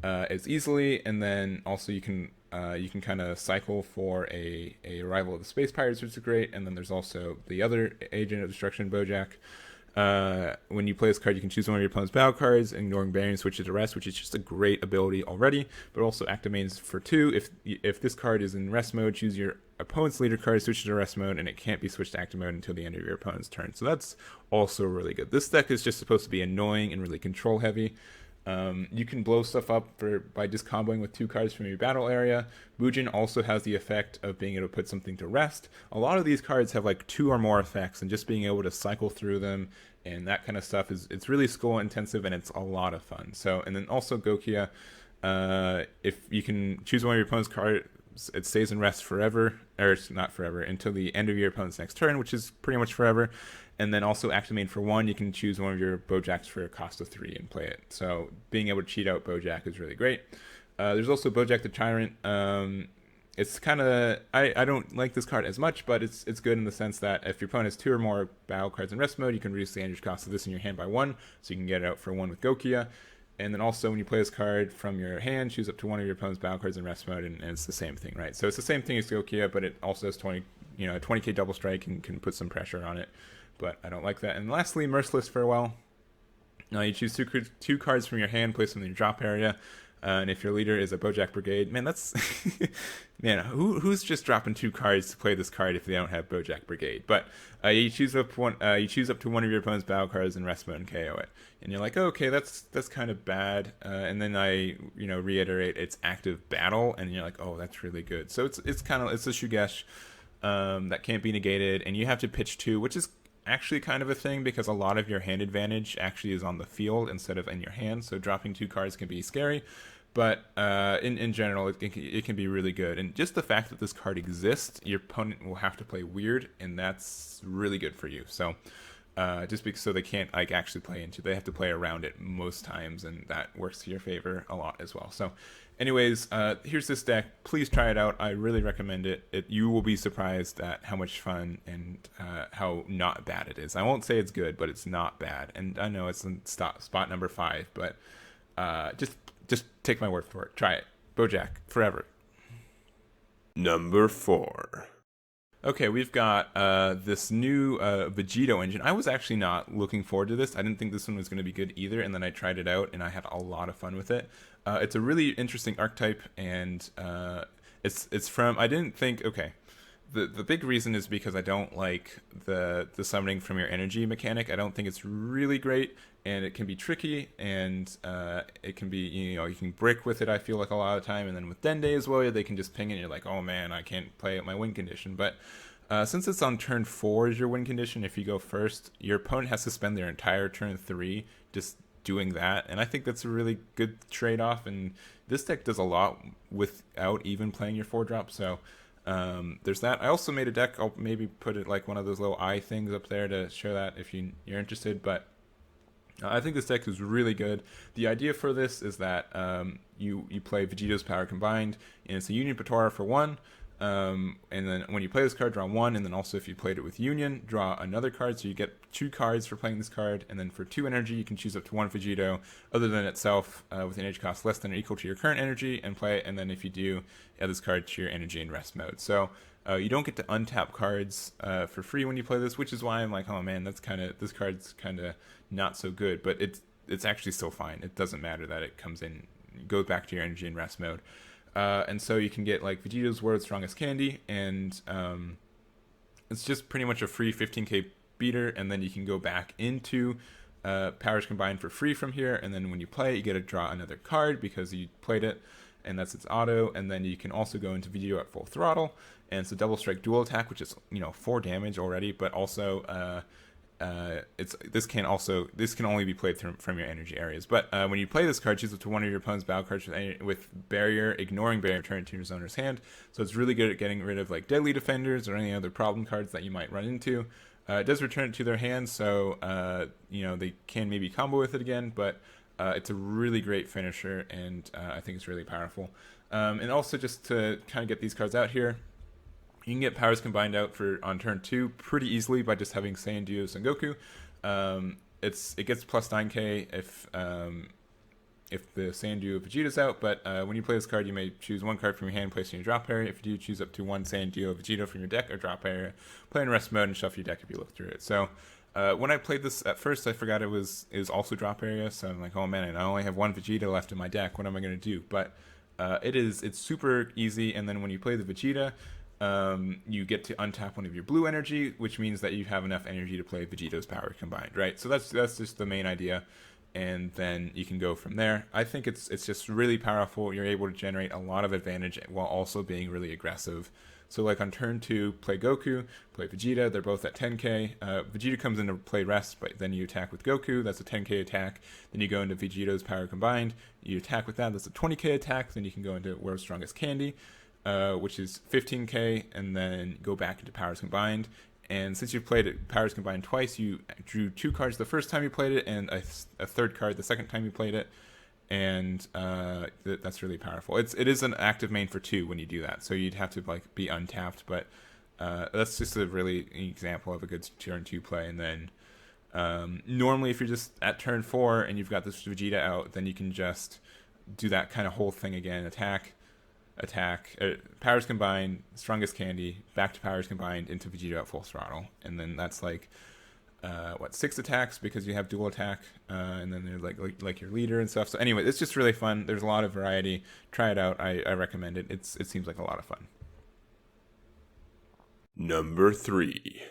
as easily, and then also you can kind of cycle for a Arrival of the Space Pirates, which is great. And then there's also the other Agent of Destruction Bojack. When you play this card, you can choose one of your opponent's battle cards, ignoring bearing, switch it to rest, which is just a great ability already, but also activates for 2. If this card is in rest mode, choose your opponent's leader card, switch it to rest mode, and it can't be switched to active mode until the end of your opponent's turn. So that's also really good. This deck is just supposed to be annoying and really control heavy. You can blow stuff up by just comboing with 2 cards from your battle area. Bujin also has the effect of being able to put something to rest. A lot of these cards have like 2 or more effects, and just being able to cycle through them and that kind of stuff it's really skill intensive, and it's a lot of fun. So, and then also Gokia, if you can choose one of your opponent's cards, it stays in rest forever, or it's not forever, until the end of your opponent's next turn, which is pretty much forever. And then also activate for 1, you can choose one of your Bojacks for a cost of 3 and play it. So being able to cheat out Bojack is really great. There's also Bojack the Tyrant. It's kind of, I don't like this card as much, but it's good in the sense that if your opponent has 2 or more battle cards in rest mode, you can reduce the damage cost of this in your hand by 1, so you can get it out for 1 with Gokia. And then also when you play this card from your hand, choose up to 1 of your opponent's battle cards in rest mode, and it's the same thing, right? So it's the same thing as Gokia, but it also has 20k double strike and can put some pressure on it. But I don't like that. And lastly, Merciless Farewell. You choose 2 cards from your hand, place them in your drop area. And if your leader is a Bojack Brigade, man, that's man, who's just dropping 2 cards to play this card if they don't have Bojack Brigade? But you choose up to one of your opponent's battle cards in rest mode and KO it, and you're like, oh, okay, that's kind of bad. And then I reiterate it's active battle, and you're like, oh, that's really good. So it's a Shugesh that can't be negated, and you have to pitch 2, which is actually kind of a thing because a lot of your hand advantage actually is on the field instead of in your hand. So dropping 2 cards can be scary. But in general, it can be really good. And just the fact that this card exists, your opponent will have to play weird, and that's really good for you. So just because they can't actually play into, they have to play around it most times, and that works to your favor a lot as well. So anyways, here's this deck. Please try it out. I really recommend it. You will be surprised at how much fun and how not bad it is. I won't say it's good, but it's not bad. And I know it's in spot number 5, but just take my word for it. Try it. Bojack, forever. Number 4. Okay, we've got this new Vegito engine. I was actually not looking forward to this. I didn't think this one was going to be good either, and then I tried it out, and I had a lot of fun with it. It's a really interesting archetype, and it's from. I didn't think. Okay, the big reason is because I don't like the summoning from your energy mechanic. I don't think it's really great, and it can be tricky, and it can be, you can brick with it. I feel like a lot of the time, and then with Dende as well, they can just ping it. And you're like, oh man, I can't play at my win condition. But since it's on turn 4 is your win condition, if you go first, your opponent has to spend their entire turn 3 just doing that, and I think that's a really good trade-off. And this deck does a lot without even playing your 4-drop. So there's that. I also made a deck. I'll maybe put it like one of those little eye things up there to show that if you're interested. But I think this deck is really good. The idea for this is that you play Vegito's Power Combined, and it's a Union Potara for 1. And then when you play this card, draw 1, and then also if you played it with Union, draw another card, so you get 2 cards for playing this card, and then for 2 energy, you can choose up to 1 Vegito, other than itself, with an energy cost less than or equal to your current energy, and play it, and then if you do, add this card to your energy and rest mode. So you don't get to untap cards for free when you play this, which is why I'm like, oh man, this card's kind of not so good, but it's actually still fine. It doesn't matter that it comes in, goes back to your energy and rest mode. And so you can get like Vegito's World's Strongest Candy, and it's just pretty much a free 15k beater, and then you can go back into Powers Combined for free from here, and then when you play it, you get to draw another card because you played it, and that's its auto, and then you can also go into Vegito at full throttle, and it's a double strike dual attack, which is 4 damage already, but also this can only be played from your energy areas. But when you play this card, choose up to one of your opponent's battle cards with barrier, ignoring barrier, return to your owner's hand. So it's really good at getting rid of like deadly defenders or any other problem cards that you might run into. It does return it to their hand, so they can maybe combo with it again. But it's a really great finisher, and I think it's really powerful. And also, just to kind of get these cards out here, you can get Powers Combined out on turn 2 pretty easily by just having Saiyan Duo Sengoku. It gets plus 9k if the Saiyan Duo Vegeta's out, but when you play this card, you may choose 1 card from your hand, place in your drop area. If you do, choose up to 1 Saiyan Duo Vegeta from your deck or drop area, play in rest mode, and shuffle your deck if you look through it. So when I played this at first, I forgot it was also drop area, so I'm like, oh man, I only have 1 Vegeta left in my deck. What am I going to do? But it's super easy, and then when you play the Vegeta, you get to untap one of your blue energy, which means that you have enough energy to play Vegito's Power Combined, right? So that's just the main idea, and then you can go from there. I think it's just really powerful. You're able to generate a lot of advantage while also being really aggressive. So like on turn 2, play Goku, play Vegeta. They're both at 10k. Vegeta comes in to play rest, but then you attack with Goku. That's a 10k attack. Then you go into Vegito's Power Combined. You attack with that. That's a 20k attack. Then you can go into World's Strongest Candy, which is 15k, and then go back into Powers Combined. And since you played it Powers Combined twice, you drew 2 cards the first time you played it, and a 3rd card the second time you played it. And that's really powerful. It is an active main for 2 when you do that, so you'd have to like be untapped. But that's just a really example of a good turn 2 play. And then normally, if you're just at turn 4 and you've got this Vegeta out, then you can just do that kind of whole thing again: attack, Powers Combined, Strongest Candy, back to Powers Combined, into Vegeta at full throttle, and then that's like 6 attacks because you have dual attack, and then there's like your leader and stuff. So anyway, it's just really fun. There's a lot of variety. Try it out. I recommend it. It seems like a lot of fun. Number 3.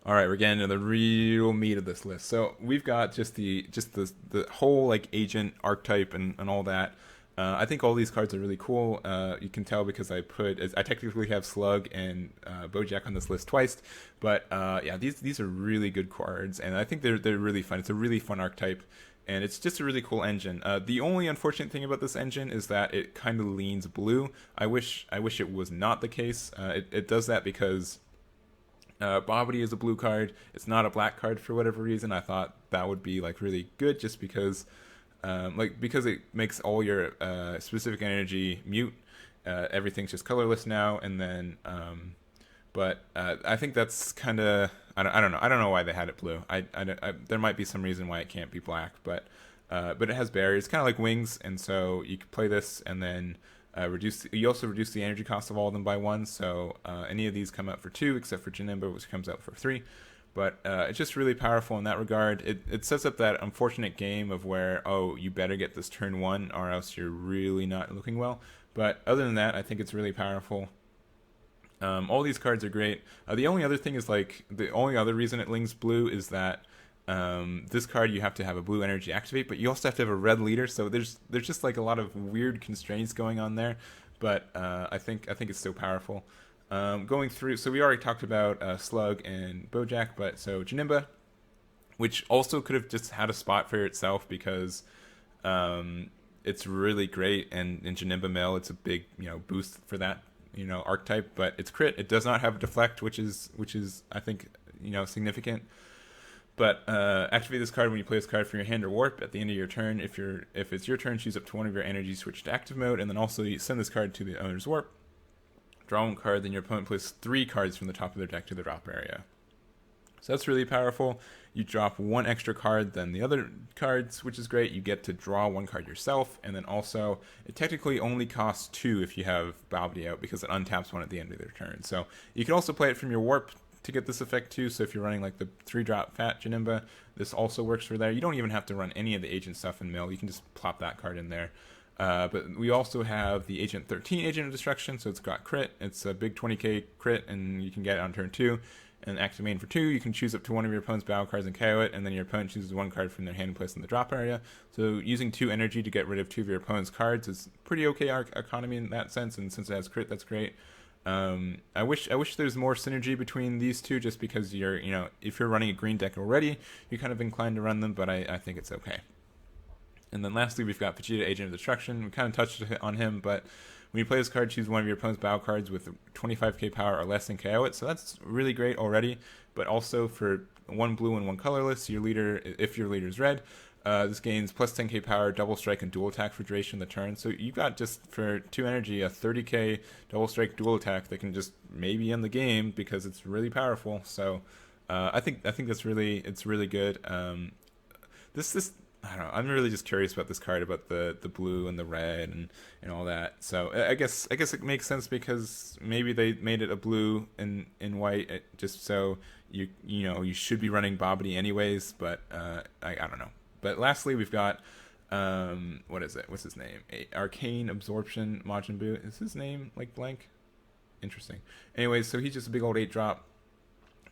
All right, we're getting to the real meat of this list. So we've got just the whole like agent archetype and all that. I think all these cards are really cool. You can tell because I technically have Slug and Bojack on this list twice, but yeah, these are really good cards, and I think they're really fun. It's a really fun archetype, and it's just a really cool engine. The only unfortunate thing about this engine is that it kind of leans blue. I wish it was not the case. It does that because Bobbity is a blue card. It's not a black card for whatever reason. I thought that would be like really good just because. Because it makes all your specific energy mute, everything's just colorless now. And then, but I think that's kind of I don't know. I don't know why they had it blue. There might be some reason why it can't be black, but it has barriers, kind of like wings, and so you can play this and then you also reduce the energy cost of all of them by 1. So any of these come out for 2, except for Janemba, which comes out for 3. But it's just really powerful in that regard. It sets up that unfortunate game of where, oh, you better get this turn 1 or else you're really not looking well. But other than that, I think it's really powerful. All these cards are great. The only other thing is, like, the only other reason it links blue is that this card you have to have a blue energy activate, but you also have to have a red leader. So there's just like a lot of weird constraints going on there. But I think it's so powerful. Going through, so we already talked about Slug and Bojack, but so Janemba, which also could have just had a spot for itself because it's really great, and in Janemba Mill, it's a big boost for that archetype. But it's crit. It does not have deflect, which is I think significant. But activate this card when you play this card from your hand or warp at the end of your turn. If it's your turn, choose up to one of your energies, switch to active mode, and then also you send this card to the owner's warp. Draw one card, then your opponent plays 3 cards from the top of their deck to the drop area. So that's really powerful. You drop 1 extra card than the other cards, which is great. You get to draw 1 card yourself, and then also it technically only costs 2 if you have Balbody out because it untaps 1 at the end of their turn. So you can also play it from your warp to get this effect too. So if you're running like the 3-drop Fat Janemba, this also works for there. You don't even have to run any of the agent stuff in mill. You can just plop that card in there. But we also have the Agent 13 Agent of Destruction, so it's got crit. It's a big 20k crit, and you can get it on turn 2. And active main for 2, you can choose up to one of your opponent's battle cards and KO it, and then your opponent chooses 1 card from their hand and place in the drop area. So using 2 energy to get rid of 2 of your opponent's cards is pretty okay economy in that sense, and since it has crit, that's great. I wish there's more synergy between these two, just because if you're running a green deck already, you're kind of inclined to run them, but I think it's okay. And then lastly, we've got Vegeta, Agent of Destruction. We kind of touched on him, but when you play this card, choose one of your opponent's battle cards with 25k power or less and KO it. So that's really great already. But also for 1 blue and 1 colorless, your leader, if your leader is red, this gains plus 10k power, double strike, and dual attack for duration of the turn. So you've got, just for 2 energy, a 30k double strike dual attack that can just maybe end the game because it's really powerful. So I think it's really good. This I don't know. I'm really just curious about this card, about the blue and the red and all that. So I guess it makes sense because maybe they made it a blue and white just so you should be running Balbody anyways. But I don't know. But lastly, we've got what is it? What's his name? Arcane Absorption Majin Buu. Is his name like blank? Interesting. Anyways, so he's just a big old 8-drop.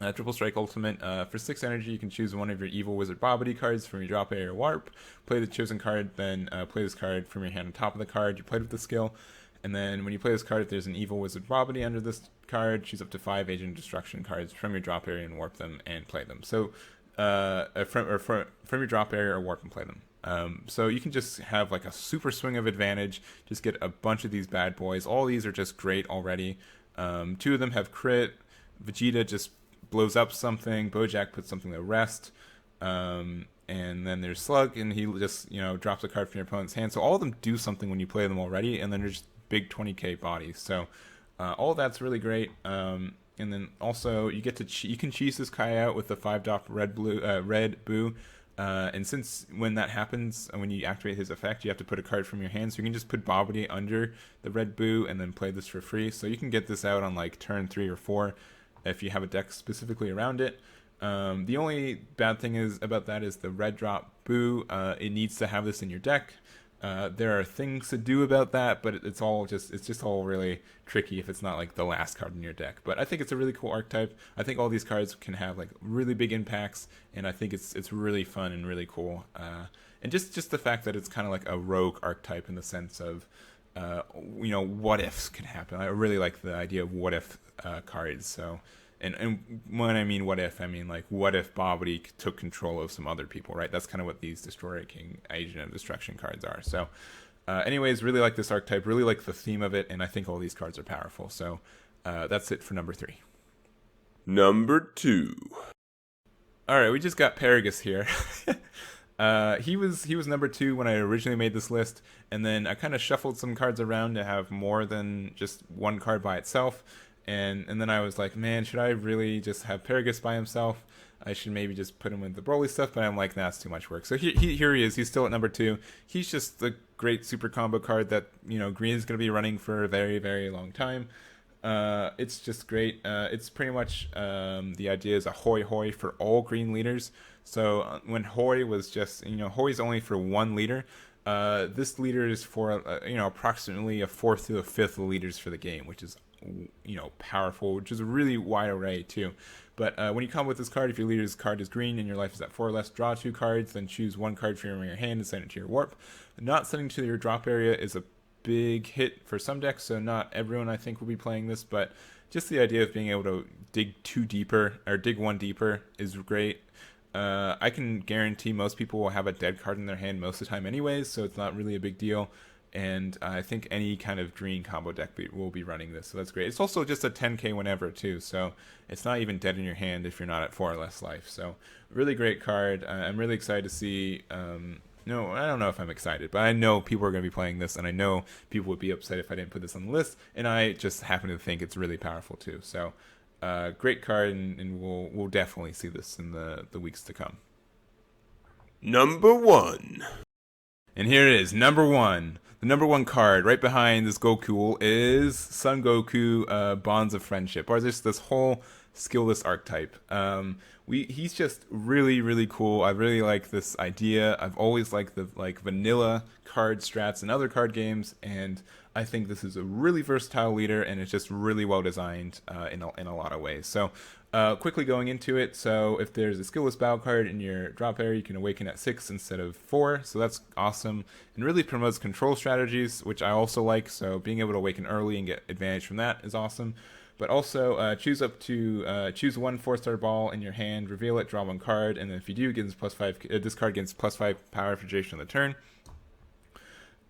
Triple Strike Ultimate. For 6 energy, you can choose one of your Evil Wizard Balbody cards from your drop area or warp. Play the chosen card, then play this card from your hand on top of the card you played with the skill. And then when you play this card, if there's an Evil Wizard Balbody under this card, choose up to 5 Agent of Destruction cards from your drop area and warp them and play them. So from your drop area or warp and play them. So you can just have like a super swing of advantage. Just get a bunch of these bad boys. All these are just great already. 2 of them have crit. Vegeta just blows up something. Bojack puts something to rest. And then there's Slug, and he just drops a card from your opponent's hand. So all of them do something when you play them already, and then there's just big 20k bodies. So all that's really great. And then also you get to you can cheese this guy out with the 5-drop red Buu. And since when that happens, when you activate his effect, you have to put a card from your hand. So you can just put Balbody under the red Buu and then play this for free. So you can get this out on like turn 3 or 4 if you have a deck specifically around it. The only bad thing about that is the red drop Buu. It needs to have this in your deck. There are things to do about that, but it's just all really tricky if it's not like the last card in your deck. But I think it's a really cool archetype. I think all these cards can have like really big impacts, and I think it's really fun and really cool. And just the fact that it's kind of like a rogue archetype in the sense of what ifs can happen. I really like the idea of what if cards. So and when I mean what if, I mean like what if Balbody took control of some other people, right? That's kind of what these Destroyer King Agent of Destruction cards are. So anyways, really like this archetype, really like the theme of it, and I think all these cards are powerful. So that's it for number 3. Number 2. All right, we just got Paragus here. He was number 2 when I originally made this list, and then I kind of shuffled some cards around to have more than just one card by itself, and then I was like, man, should I really just have Paragus by himself? I should maybe just put him with the Broly stuff, but I'm like, nah, it's too much work. So here he is. He's still at number 2. He's just the great super combo card that Green is going to be running for a very, very long time. It's just great. It's pretty much the idea is a hoi hoi for all green leaders. So when hoi was just, hoi is only for one leader. This leader is for approximately a fourth to a fifth of the leaders for the game, which is powerful, which is a really wide array too. But when you come with this card, if your leader's card is green and your life is at 4 or less, draw 2 cards, then choose 1 card from your hand and send it to your warp. Not sending to your drop area is a big hit for some decks, so not everyone I think will be playing this, but just the idea of being able to dig 2 deeper or dig 1 deeper is great. I can guarantee most people will have a dead card in their hand most of the time anyways, so it's not really a big deal. And I think any kind of green combo deck will be running this, so that's great. It's also just a 10k whenever too, so it's not even dead in your hand if you're not at 4 or less life. So really great card. I'm really excited to see. No, I don't know if I'm excited, but I know people are going to be playing this, and I know people would be upset if I didn't put this on the list, and I just happen to think it's really powerful too. So great card, and we'll definitely see this in the weeks to come. Number 1. And here it is, number 1. The number 1 card right behind this Goku is Son Goku, Bonds of Friendship, or this whole skillless archetype. He's just really, really cool. I really like this idea. I've always liked the vanilla card strats in other card games, and I think this is a really versatile leader, and it's just really well designed in a lot of ways. So quickly going into it, so if there's a skillless battle card in your drop area, you can awaken at 6 instead of 4, so that's awesome, and really promotes control strategies, which I also like, so being able to awaken early and get advantage from that is awesome. But also choose 1 4-star ball in your hand, reveal it, draw 1 card, and then if you do, it gets +5. This card gets +5 power for duration of the turn.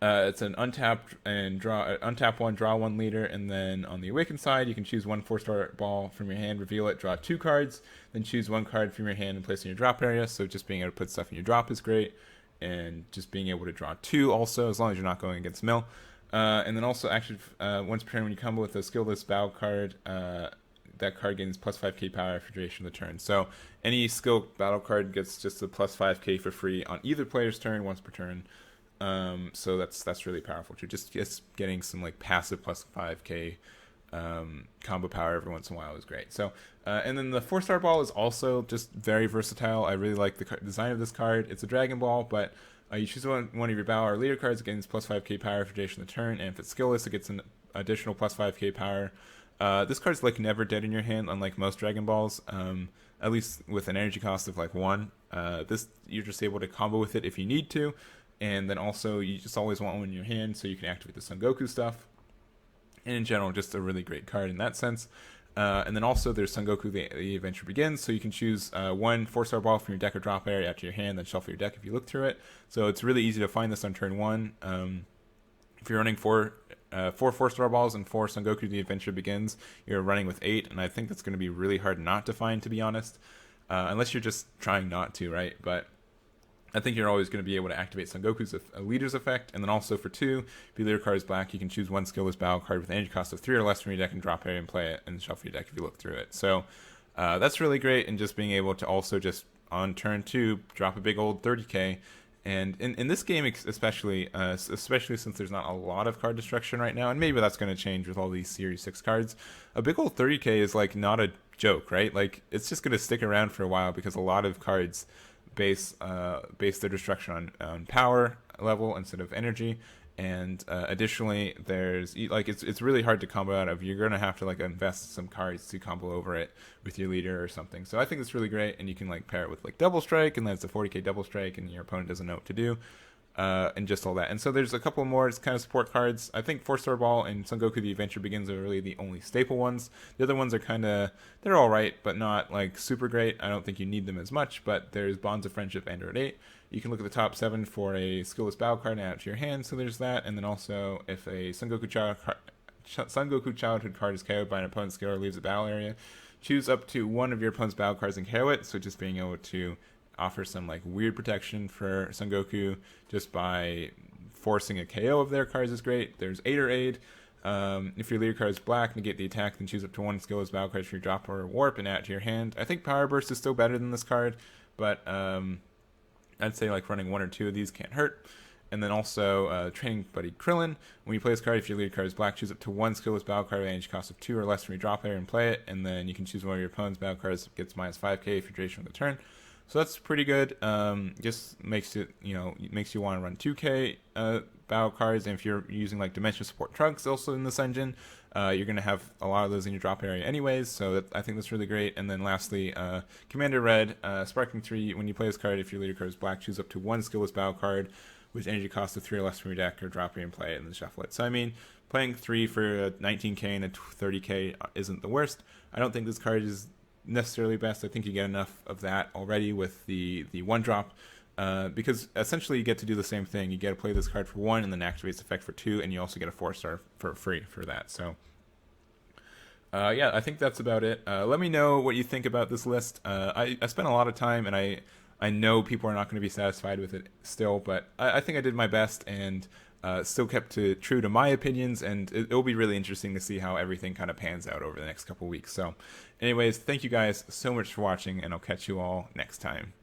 It's an untap 1, draw 1 leader, and then on the awakened side, you can choose 1 4-star ball from your hand, reveal it, draw 2 cards, then choose 1 card from your hand and place it in your drop area. So just being able to put stuff in your drop is great, and just being able to draw 2 also, as long as you're not going against mill. And then also active once per turn when you combo with a skillless battle card, that card gains +5k power for duration of the turn. So any skill battle card gets just a +5k for free on either player's turn once per turn. So that's really powerful too. Just getting some passive +5k combo power every once in a while is great. So and then the 4-star ball is also just very versatile. I really like the design of this card. It's a Dragon Ball, but you choose one of your battle or leader cards, it gains +5k power for duration of the turn, and if it's skillless, it gets an additional +5k power. This card's never dead in your hand, unlike most Dragon Balls. At least with an energy cost of 1. This you're just able to combo with it if you need to, and then also you just always want one in your hand so you can activate the Son Goku stuff. And in general, just a really great card in that sense. And then also there's Son Goku, the adventure begins, so you can choose 1 4-star ball from your deck or drop area out to your hand, then shuffle your deck if you look through it. So it's really easy to find this on turn 1. If you're running 4 4-star balls and 4 Son Goku, the adventure begins, you're running with 8, and I think that's going to be really hard not to find, to be honest, unless you're just trying not to, right? But I think you're always going to be able to activate Son Goku's leader's effect, and then also for 2, if your leader card is black, you can choose 1 skillless battle card with an energy cost of 3 or less from your deck and drop area and play it, and shuffle your deck if you look through it. So that's really great, and just being able to also just on turn 2 drop a big old 30k. And in this game especially since there's not a lot of card destruction right now, and maybe that's going to change with all these Series 6 cards, a big old 30k is not a joke, right? It's just going to stick around for a while because a lot of cards base their destruction on power level instead of energy, and additionally there's it's really hard to combo out of. You're gonna have to invest some cards to combo over it with your leader or something. So I think it's really great, and you can pair it with double strike, and that's a 40k double strike, and your opponent doesn't know what to do, and just all that. And so there's a couple more kind of support cards. I think 4-star ball and Son Goku the Adventure Begins are really the only staple ones. The other ones are they're all right, but not super great. I don't think you need them as much, but there's Bonds of Friendship and at 8. You can look at the top 7 for a skillless battle card and add it to your hand, so there's that. And then also, if a Son Goku childhood card is KO'd by an opponent's skill or leaves the battle area, choose up to 1 of your opponent's battle cards and KO it. So just being able to offer some weird protection for Son Goku just by forcing a KO of their cards is great. There's 8 or 8. If your leader card is black, negate the attack, then choose up to 1 skillless battle card for your drop or warp and add it to your hand. I think Power Burst is still better than this card, but I'd say running 1 or 2 of these can't hurt. And then also Training Buddy Krillin. When you play this card, if your leader card is black, choose up to one skillless battle card with energy cost of 2 or less from your drop area and play it. And then you can choose one of your opponent's battle cards that gets minus 5k if you're duration of the turn. So that's pretty good. Just makes it, makes you want to run 2k battle cards. And if you're using like Dimension Support Trunks also in this engine, you're going to have a lot of those in your drop area anyways. So I think that's really great. And then lastly, Commander Red, Sparking 3. When you play this card, if your leader card is black, choose up to one skillless battle card with energy cost of 3 or less from your deck, or drop it and play it and then shuffle it. So I mean, playing 3 for a 19k and a 30k isn't the worst. I don't think this card is necessarily best. I think you get enough of that already with the one drop, because essentially you get to do the same thing. You get to play this card for 1 and then activates effect for 2, and you also get a 4-star for free for that. So yeah, I think that's about it. Let me know what you think about this list. I spent a lot of time, and I know people are not going to be satisfied with it still, but I think I did my best and still kept true to my opinions, and it'll be really interesting to see how everything kind of pans out over the next couple weeks. So anyways, thank you guys so much for watching, and I'll catch you all next time.